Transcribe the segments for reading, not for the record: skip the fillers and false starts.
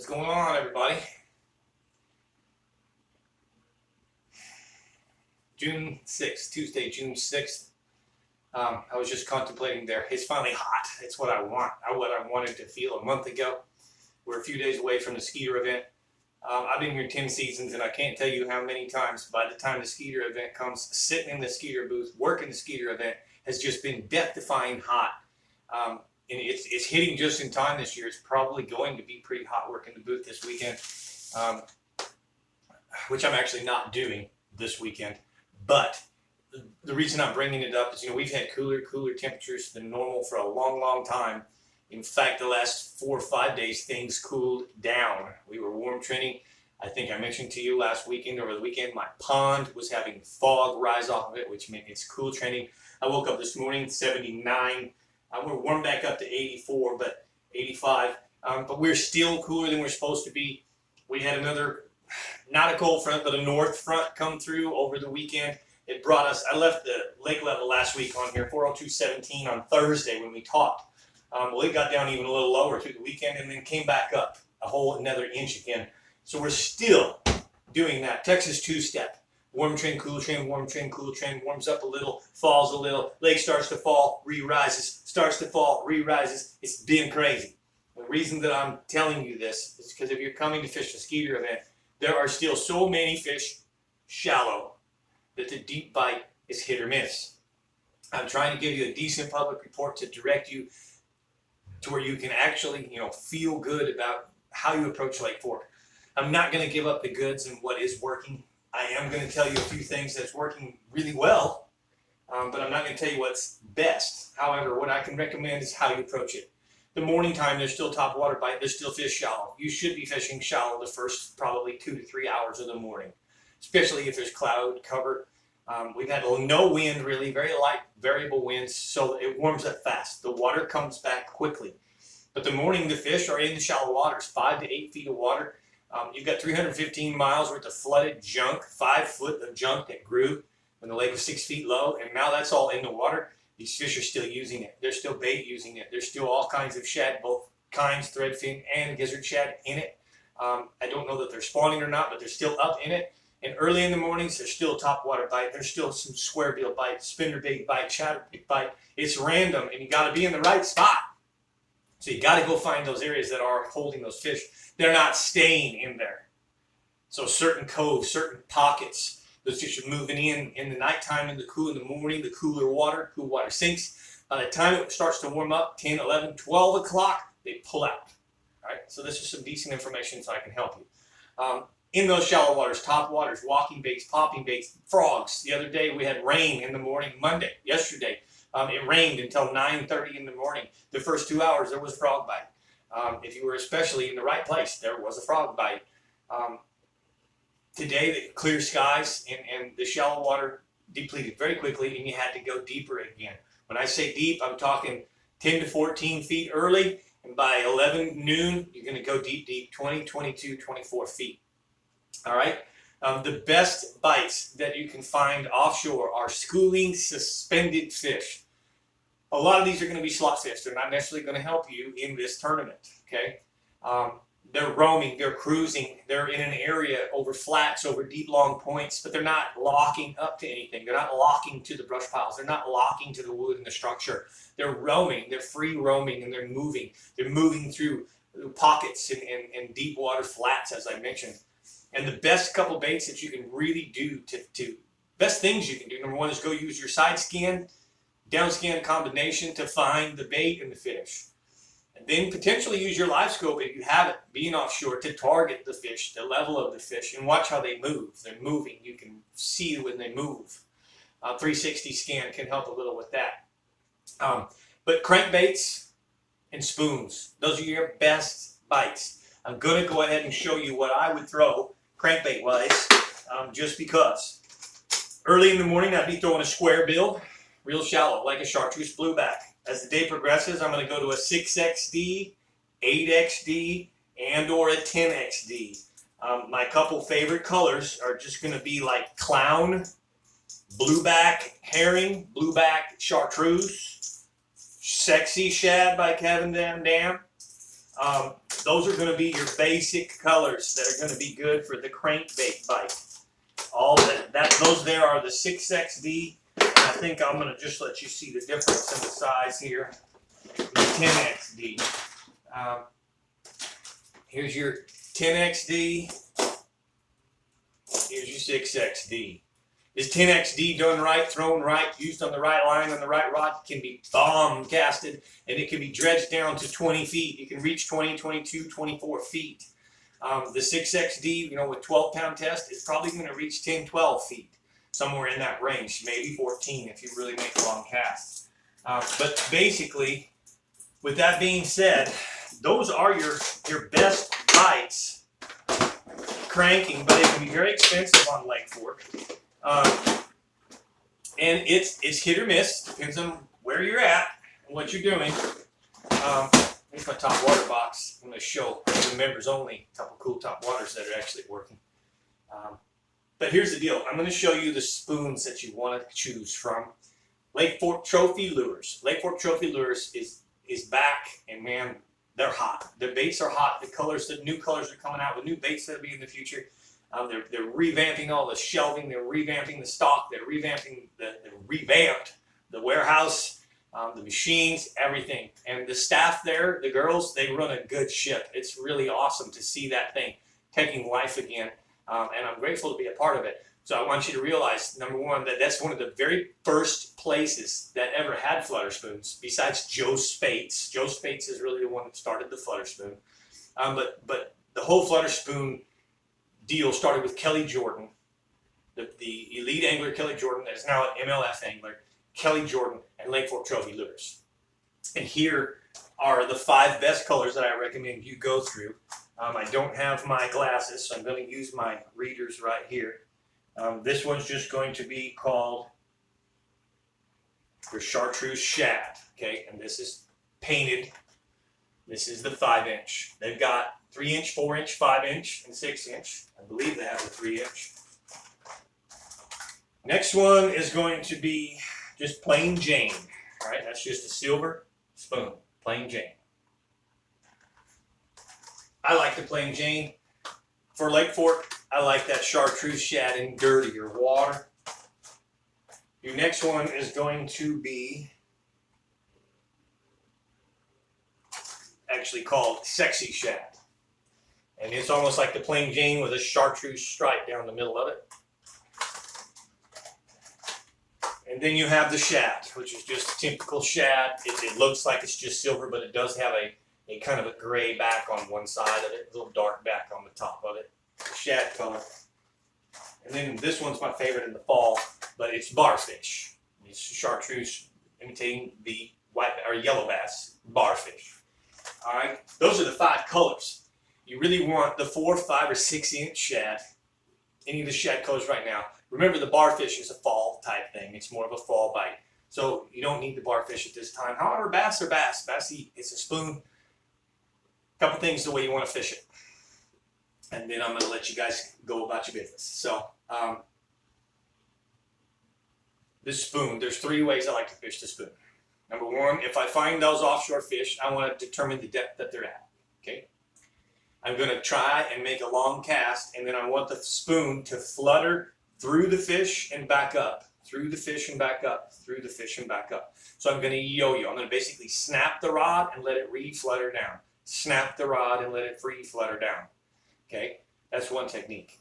What's going on, everybody? June 6th, Tuesday, June 6th. I was just contemplating there. It's finally hot. It's what I want. What I wanted to feel a month ago. We're a few days away from the Skeeter event. I've been here 10 seasons, and I can't tell you how many times by the time the Skeeter event comes, sitting in the Skeeter booth, working the Skeeter event has just been death-defying hot. And it's hitting just in time this year. It's probably going to be pretty hot working the booth this weekend, which I'm actually not doing this weekend. But the reason I'm bringing it up is, we've had cooler temperatures than normal for a long time. In fact, the last 4 or 5 days, things cooled down. We were warm trending. I think I mentioned to you last weekend, over the weekend, my pond was having fog rise off of it, which meant it's cool trending. I woke up this morning, 79. We're warm back up to 84, but 85. But we're still cooler than we're supposed to be. We had another, not a cold front, but a north front come through over the weekend. It brought us, I left the lake level last week on here, 402.17 on Thursday when we talked. Well, it got down even a little lower through the weekend and then came back up a whole another inch again. So we're still doing that Texas two-step. Warm trend, cool trend, warm trend, cool trend, warms up a little, falls a little, lake starts to fall, re-rises, starts to fall, re-rises. It's been crazy. The reason that I'm telling you this is because if you're coming to fish the Skeeter event, there are still so many fish shallow that the deep bite is hit or miss. I'm trying to give you a decent public report to direct you to where you can actually, feel good about how you approach Lake Fork. I'm not going to give up the goods and what is working. I am going to tell you a few things that's working really well, but I'm not going to tell you what's best. However, what I can recommend is how you approach it. The morning time, there's still top water bite. There's still fish shallow. You should be fishing shallow the first probably 2 to 3 hours of the morning, especially if there's cloud cover. We've had no wind, really, very light variable winds, so it warms up fast. The water comes back quickly. But the morning, the fish are in the shallow waters, 5 to 8 feet of water. You've got 315 miles worth of flooded junk, 5 foot of junk that grew when the lake was 6 feet low, and now that's all in the water. These fish are still using it. There's still bait using it. There's still all kinds of shad, both kinds, threadfin and gizzard shad in it. I don't know that they're spawning or not, but they're still up in it. And early in the mornings, there's still topwater bite. There's still some squarebill bite, spinnerbait bite, chatterbait bite. It's random, and you got to be in the right spot. So you got to go find those areas that are holding those fish. They're not staying in there. So certain coves, certain pockets, those fish are moving in the nighttime, in the morning, the cool water sinks. By the time it starts to warm up, 10, 11, 12 o'clock, they pull out. All right? So this is some decent information so I can help you. In those shallow waters, top waters, walking baits, popping baits, frogs. The other day we had rain in the morning, yesterday. It rained until 9:30 in the morning. The first 2 hours there was a frog bite. If you were especially in the right place, there was a frog bite. Today, the clear skies and the shallow water depleted very quickly, and you had to go deeper again. When I say deep, I'm talking 10 to 14 feet early, and by 11 noon, you're going to go deep, 20, 22, 24 feet. All right? The best bites that you can find offshore are schooling suspended fish. A lot of these are going to be slot fish. They're not necessarily going to help you in this tournament, okay? They're roaming, they're cruising, they're in an area over flats, over deep, long points, but they're not locking up to anything. They're not locking to the brush piles. They're not locking to the wood and the structure. They're roaming, they're free roaming, and they're moving. They're moving through pockets and deep water flats, as I mentioned. And the best couple baits that you can really do best things you can do, number one is go use your side scan, down scan combination to find the bait and the fish. And then potentially use your live scope if you have it, being offshore, to target the fish, the level of the fish, and watch how they move. They're moving. You can see when they move. 360 scan can help a little with that. But crankbaits and spoons, those are your best bites. I'm going to go ahead and show you what I would throw crankbait-wise, just because. Early in the morning, I'd be throwing a square bill, real shallow, like a chartreuse blueback. As the day progresses, I'm going to go to a 6XD, 8XD, and or a 10XD. My couple favorite colors are just going to be like clown, blueback herring, blueback chartreuse, sexy shad by Kevin Van Dam, Those are going to be your basic colors that are going to be good for the crankbait bite. All those there are the 6XD. And I think I'm going to just let you see the difference in the size here. The 10XD. Here's your 10XD. Here's your 6XD. This 10XD done right, thrown right, used on the right line, on the right rod, can be bomb casted, and it can be dredged down to 20 feet. You can reach 20, 22, 24 feet. The 6XD, you know, with 12-pound test, is probably going to reach 10, 12 feet, somewhere in that range, maybe 14 if you really make long casts. But basically, with that being said, those are your best bites cranking, but it can be very expensive on Lake Fork. And it's hit or miss, depends on where you're at and what you're doing. Here's my top water box. I'm going to show the members only a couple cool top waters that are actually working. But here's the deal. I'm going to show you the spoons that you want to choose from. Lake Fork Trophy Lures. Lake Fork Trophy Lures is back, and man, they're hot. The baits are hot. The new colors are coming out with new baits that'll be in the future. They're revamping all the shelving. They're revamping the stock. They're revamping revamped the warehouse, the machines, everything. And the staff there, the girls, they run a good ship. It's really awesome to see that thing taking life again. And I'm grateful to be a part of it. So I want you to realize, number one, that that's one of the very first places that ever had flutter spoons, besides Joe Spates. Joe Spates is really the one that started the flutter spoon. But the whole flutter spoon deal started with Kelly Jordan, the elite angler Kelly Jordan, that is now an MLF angler, Kelly Jordan, and Lake Fork Trophy Lures. And here are the 5 best colors that I recommend you go through. I don't have my glasses, so I'm going to use my readers right here. This one's just going to be called your Chartreuse Shad, okay? And this is painted. This is the 5-inch. They've got 3-inch, 4-inch, 5-inch, and 6-inch. I believe they have a 3-inch. Next one is going to be just plain Jane. All right, that's just a silver spoon, plain Jane. I like the plain Jane. For Lake Fork, I like that Chartreuse Shad in dirtier water. Your next one is going to be actually called Sexy Shad. And it's almost like the plain Jane with a chartreuse stripe down the middle of it. And then you have the shad, which is just a typical shad. It looks like it's just silver, but it does have a kind of a gray back on one side of it, a little dark back on the top of it. Shad color. And then this one's my favorite in the fall, but it's barfish. It's chartreuse imitating the white or yellow bass barfish. All right, those are the 5 colors. You really want the 4, 5, or 6-inch shad. Any of the shad colors right now. Remember, the barfish is a fall type thing. It's more of a fall bite. So you don't need the barfish at this time. However, bass are bass. Bass, it's a spoon. A couple things the way you want to fish it. And then I'm going to let you guys go about your business. So, this spoon, there's 3 ways I like to fish the spoon. Number 1, if I find those offshore fish, I want to determine the depth that they're at. Okay? I'm going to try and make a long cast, and then I want the spoon to flutter through the fish and back up, through the fish and back up, through the fish and back up. So I'm going to yo-yo. I'm going to basically snap the rod and let it re-flutter down. Snap the rod and let it re-flutter down. Okay? That's one technique.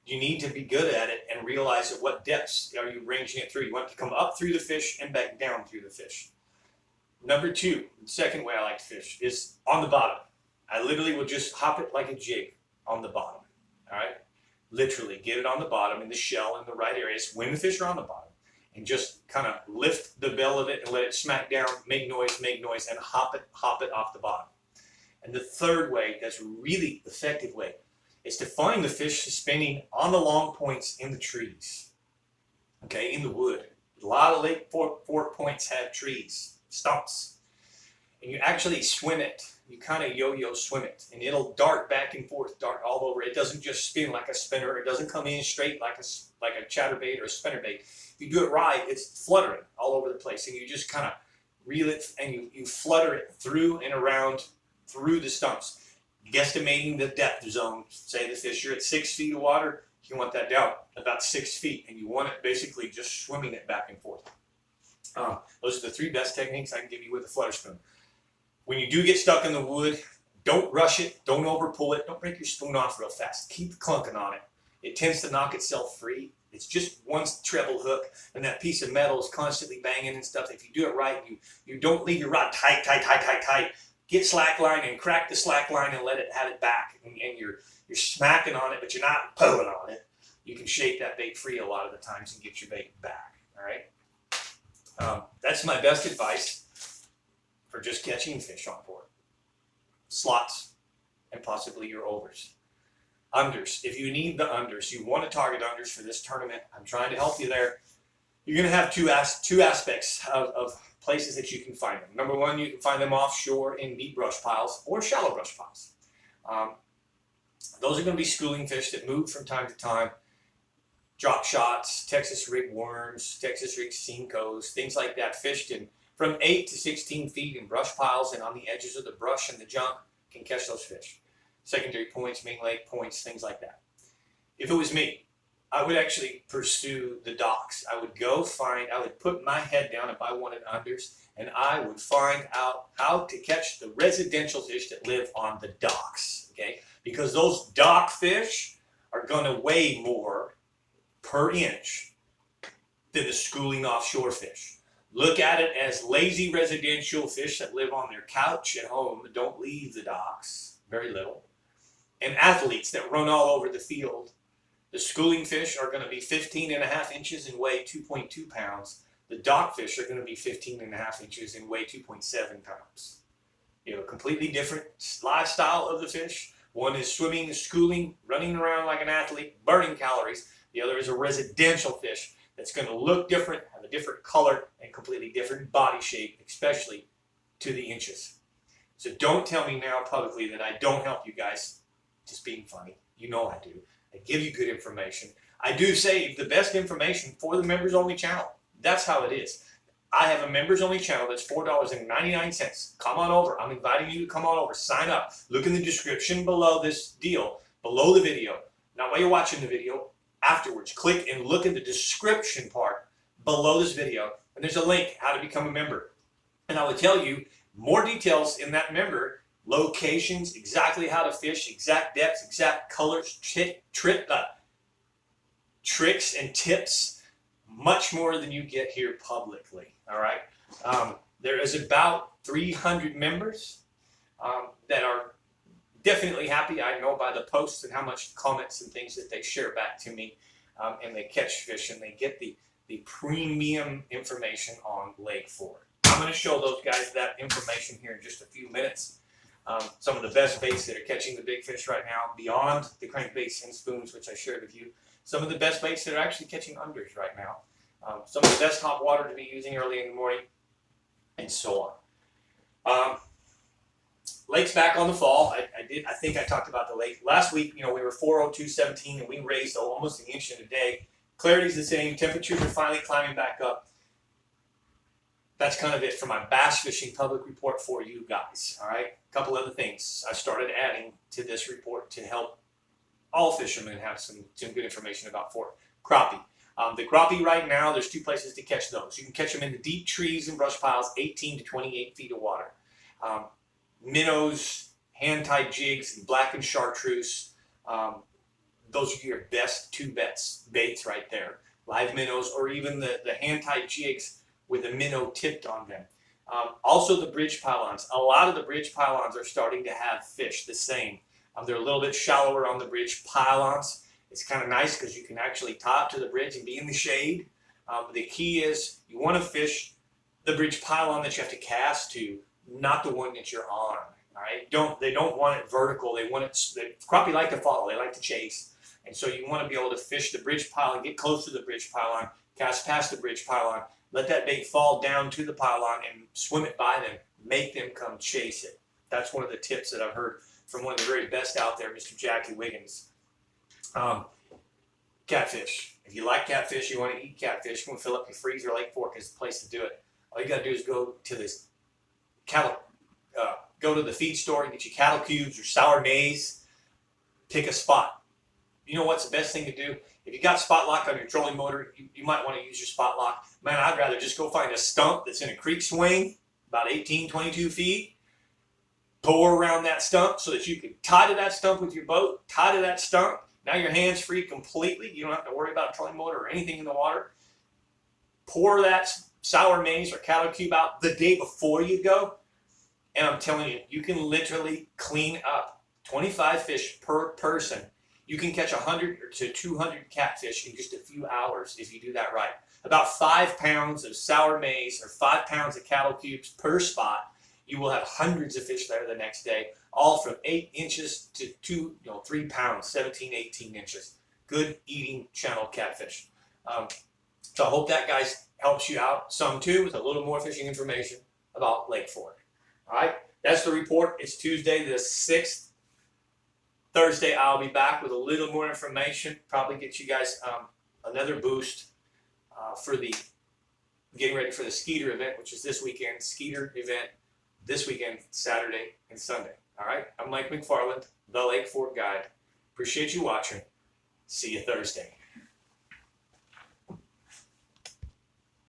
You need to be good at it and realize at what depths are you ranging it through. You want it to come up through the fish and back down through the fish. Number 2, the second way I like to fish is on the bottom. I literally will just hop it like a jig on the bottom. All right? Literally get it on the bottom in the shell in the right areas when the fish are on the bottom, and just kind of lift the bell of it and let it smack down, make noise, and hop it off the bottom. And the third way, that's really effective way, is to find the fish suspending on the long points in the trees. Okay, in the wood. A lot of Lake Fork points have trees, stumps. And you actually swim it. You kind of yo-yo swim it. And it'll dart back and forth, dart all over. It doesn't just spin like a spinner. It doesn't come in straight like a chatterbait or a spinnerbait. If you do it right, it's fluttering all over the place. And you just kind of reel it and you flutter it through and around through the stumps. Guesstimating the depth zone, say the fish are at 6 feet of water, you want that down about 6 feet, and you want it basically just swimming it back and forth. Those are the 3 best techniques I can give you with a flutter spoon. When you do get stuck in the wood, don't rush it, don't over pull it, don't break your spoon off real fast. Keep clunking on it. It tends to knock itself free. It's just one treble hook, and that piece of metal is constantly banging and stuff. If you do it right, you don't leave your rod tight. Get slack line and crack the slack line and let it have it back. And you're smacking on it, but you're not pulling on it. You can shake that bait free a lot of the times and get your bait back. All right. That's my best advice for just catching fish on board. Slots and possibly your overs. Unders. If you need the unders, you want to target unders for this tournament. I'm trying to help you there. You're going to have two aspects of places that you can find them. Number one, you can find them offshore in deep brush piles or shallow brush piles. Those are going to be schooling fish that move from time to time. Drop shots, Texas rig worms, Texas rig cincos, things like that, fished in from 8 to 16 feet in brush piles and on the edges of the brush and the junk, can catch those fish. Secondary points, main lake points, things like that. If it was me, I would actually pursue the docks. I would put my head down if I wanted unders, and I would find out how to catch the residential fish that live on the docks, okay? Because those dock fish are gonna weigh more per inch than the schooling offshore fish. Look at it as lazy residential fish that live on their couch at home, don't leave the docks, very little. And athletes that run all over the field. The schooling fish are going to be 15.5 inches and weigh 2.2 pounds. The dock fish are going to be 15.5 inches and weigh 2.7 pounds. You know, completely different lifestyle of the fish. One is swimming, schooling, running around like an athlete, burning calories. The other is a residential fish that's going to look different, have a different color, and completely different body shape, especially to the inches. So don't tell me now publicly that I don't help you guys. Just being funny. You know I do. I give you good information. I do save the best information for the members only channel. That's how it is. I have a members only channel that's $4.99. Come on over. I'm inviting you to come on over. Sign up. Look in the description below this deal, below the video. Not while you're watching the video, afterwards. Click and look in the description part below this video, and there's a link how to become a member. And I will tell you more details in that member. Locations, exactly how to fish, exact depths, exact colors, tricks and tips, much more than you get here publicly. All right. There is about 300 members that are definitely happy. I know by the posts and how much comments and things that they share back to me, and they catch fish and they get the premium information on Lake Ford. I'm going to show those guys that information here in just a few minutes. Some of the best baits that are catching the big fish right now, beyond the crankbaits and spoons, which I shared with you. Some of the best baits that are actually catching unders right now. Some of the best hot water to be using early in the morning, and so on. Lake's back on the fall. I think I talked about the lake. Last week, we were 402.17, and we raised almost an inch in a day. Clarity's the same. Temperatures are finally climbing back up. That's kind of it for my bass fishing public report for you guys. All right. A couple other things I started adding to this report to help all fishermen have some good information about for crappie. The crappie right now, there's 2 places to catch those. You can catch them in the deep trees and brush piles, 18 to 28 feet of water. Minnows, hand-tied jigs, and blackened chartreuse. Those are your best 2 baits right there. Live minnows, or even the hand-tied jigs with a minnow tipped on them. Also the bridge pylons. A lot of the bridge pylons are starting to have fish the same. They're a little bit shallower on the bridge pylons. It's kind of nice because you can actually tie up to the bridge and be in the shade. The key is you want to fish the bridge pylon that you have to cast to, not the one that you're on. All right? They don't want it vertical. They want it. Crappie like to follow. They like to chase. And so you want to be able to fish the bridge pylon, get close to the bridge pylon, cast past the bridge pylon, let that bait fall down to the pylon and swim it by them. Make them come chase it. That's one of the tips that I've heard from one of the very best out there, Mr. Jackie Wiggins. Catfish. If you like catfish, you want to eat catfish, you want to fill up your freezer. Lake Fork is the place to do it. All you got to do is go to this go to the feed store and get your cattle cubes or sour maize. Pick a spot. You know what's the best thing to do? If you got spot lock on your trolling motor, you might want to use your spot lock. Man, I'd rather just go find a stump that's in a creek swing, about 18, 22 feet. Pour around that stump so that you can tie to that stump with your boat, tie to that stump. Now your hand's free completely. You don't have to worry about a trolling motor or anything in the water. Pour that sour maize or cattle cube out the day before you go. And I'm telling you, you can literally clean up 25 fish per person. You can catch 100 to 200 catfish in just a few hours if you do that right. About 5 pounds of sour maize or 5 pounds of cattle cubes per spot. You will have hundreds of fish there the next day, all from 8 inches to 3 pounds, 17, 18 inches. Good eating channel catfish. So I hope that, guys, helps you out some too with a little more fishing information about Lake Fork. All right, that's the report. It's Tuesday the 6th. Thursday, I'll be back with a little more information. Probably get you guys another boost for the getting ready for the Skeeter event, which is this weekend. Skeeter event this weekend, Saturday and Sunday. All right, I'm Mike McFarland, the Lake Fork Guide. Appreciate you watching. See you Thursday.